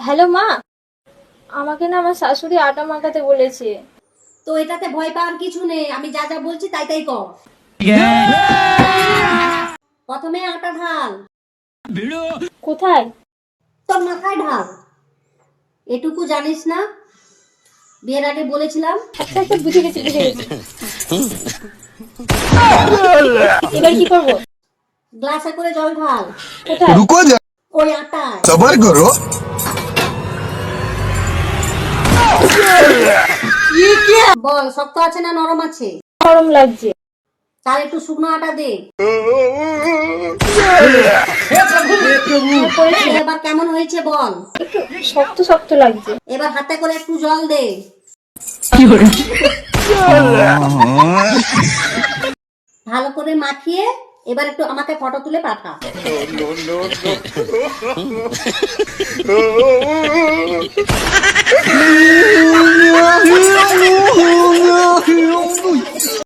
Hello মা, আমাকে না আমার শাশুড়ি আটা মাখাতে বলেছে। তো এটাতে ভয় পাওয়ার কিছু নেই, আমি যা যা বলছি তাই তাই কর। প্রথমে আটা ঢাল। কোথায়? তোর মাথায় ঢাল। এটুকু জানিস না? বিয়ের আগে বলেছিলাম। আচ্ছা আচ্ছা, বুঝে গেছি বুঝে গেছি। এবার কি করবো? গ্লাসে করে জল ঢাল। কোথায়? रुको जा, ওই আটায়। सबर करो। বল শক্ত আছে না নরম আছে? গরম লাগছে। তার একটু শুকনো আটা দে। করেছি। এবার কেমন হয়েছে বল। একটু শক্ত শক্ত লাগছে। এবার হাতে করে একটু জল দে। ভালো করে মাখিয়ে এবার একটু আমাকে ফটো তুলে পাঠা। No, no, no.